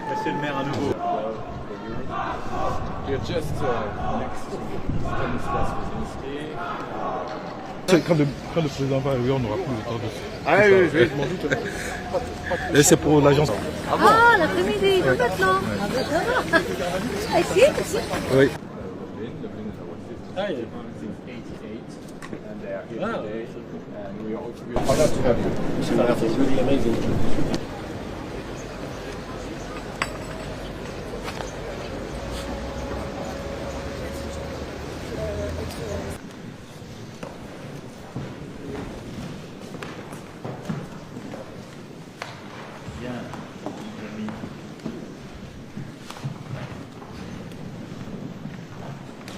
Monsieur le maire à nouveau. We are just next to Stanislas Wozinski. Quand le président va arriver, on n'aura plus le temps de... Ah oui, je m'en doute. Et c'est pour l'agence. Ah, l'après-midi, donc maintenant. Ah ben ça va. Ah, ici. Oui. Since 88, and they are here today. And we are also honored to have you. It's really amazing. Bien, Jérémy.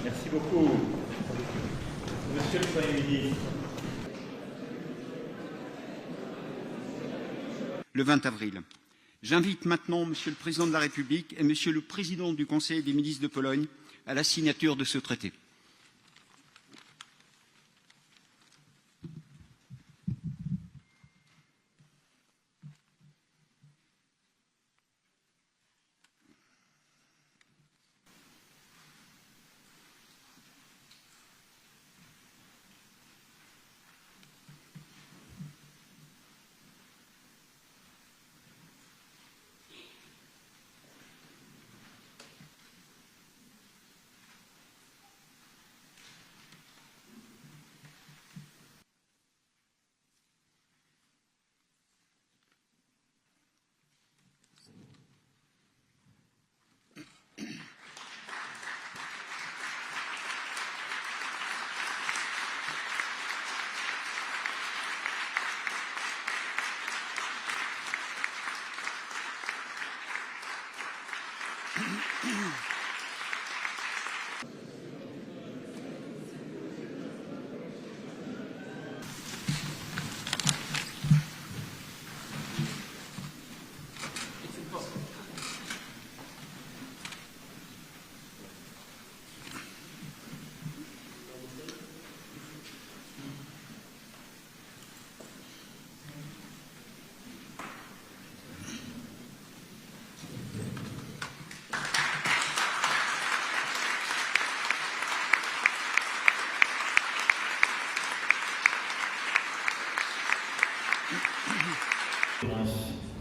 Merci beaucoup. Monsieur le Premier ministre. Le 20 avril. J'invite maintenant Monsieur le Président de la République et Monsieur le Président du Conseil des ministres de Pologne à la signature de ce traité.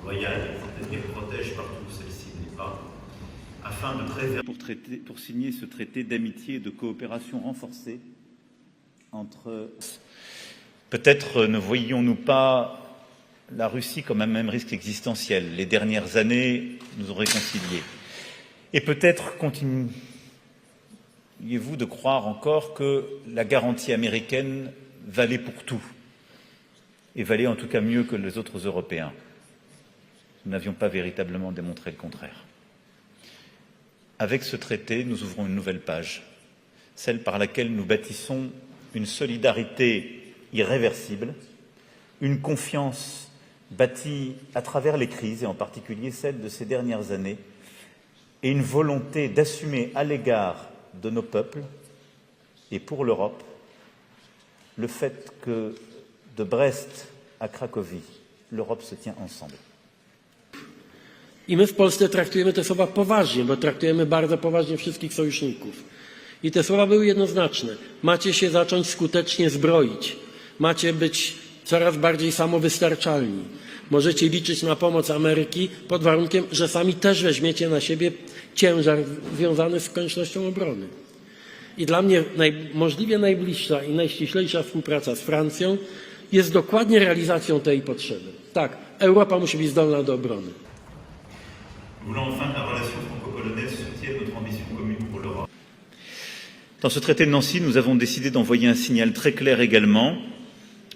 Loyale, c'est-à-dire protège partout où celle-ci n'est pas, afin de préserver... Pour signer ce traité d'amitié et de coopération renforcée entre... Peut-être ne voyions-nous pas la Russie comme un même risque existentiel. Les dernières années nous ont réconciliés. Et peut-être continuez-vous de croire encore que la garantie américaine valait pour tout, et valait en tout cas mieux que les autres Européens. Nous n'avions pas véritablement démontré le contraire. Avec ce traité, nous ouvrons une nouvelle page, celle par laquelle nous bâtissons une solidarité irréversible, une confiance bâtie à travers les crises, et en particulier celle de ces dernières années, et une volonté d'assumer à l'égard de nos peuples et pour l'Europe le fait que de Brest à Cracovie, l'Europe se tient ensemble. I my w Polsce traktujemy te słowa poważnie, bo traktujemy bardzo poważnie wszystkich sojuszników. I te słowa były jednoznaczne. Macie się zacząć skutecznie zbroić. Macie być coraz bardziej samowystarczalni. Możecie liczyć na pomoc Ameryki pod warunkiem, że sami też weźmiecie na siebie ciężar związany z koniecznością obrony. I dla mnie możliwie najbliższa i najściślejsza współpraca z Francją jest dokładnie realizacją tej potrzeby. Tak, Europa musi być zdolna do obrony. Nous voulons enfin que la relation franco-polonaise soutienne notre ambition commune pour l'Europe. Dans ce traité de Nancy, nous avons décidé d'envoyer un signal très clair également,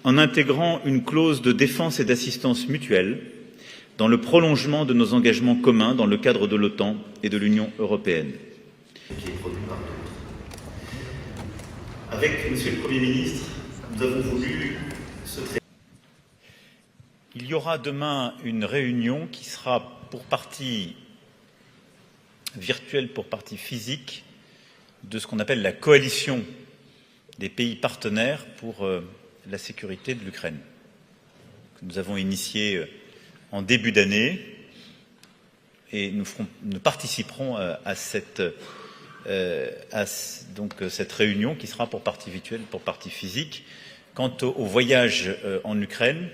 en intégrant une clause de défense et d'assistance mutuelle dans le prolongement de nos engagements communs dans le cadre de l'OTAN et de l'Union européenne. Qui est produit par d'autres. Avec Monsieur le Premier ministre, nous avons voulu ce traité. Il y aura demain une réunion qui sera pour partie virtuelle, pour partie physique, de ce qu'on appelle la coalition des pays partenaires pour la sécurité de l'Ukraine. que nous avons initié en début d'année et nous participerons à cette réunion qui sera pour partie virtuelle, pour partie physique. Quant au voyage en Ukraine,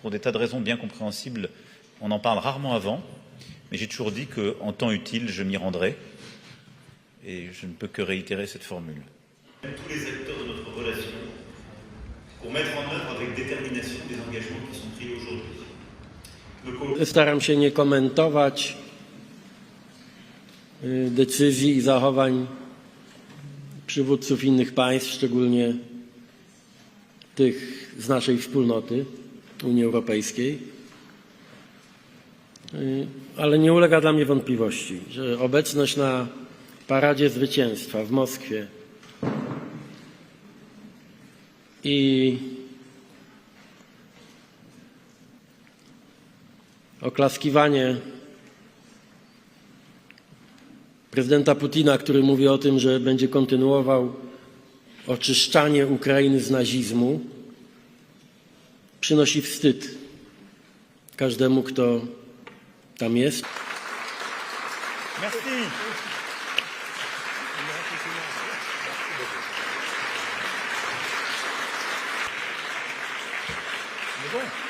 pour des tas de raisons bien compréhensibles, on en parle rarement avant, mais j'ai toujours dit qu'en temps utile, je m'y rendrai et je ne peux que réitérer cette formule. Tous les acteurs de notre relation pour mettre en œuvre avec détermination des engagements qui sont pris aujourd'hui. Staram się nie komentować decyzji i zachowań przywódców innych państw, szczególnie tych z naszej wspólnoty Unii Europejskiej, ale nie ulega dla mnie wątpliwości, że obecność na Paradzie Zwycięstwa w Moskwie i oklaskiwanie prezydenta Putina, który mówi o tym, że będzie kontynuował oczyszczanie Ukrainy z nazizmu, przynosi wstyd każdemu, kto tam jest. Merci. Mais bon.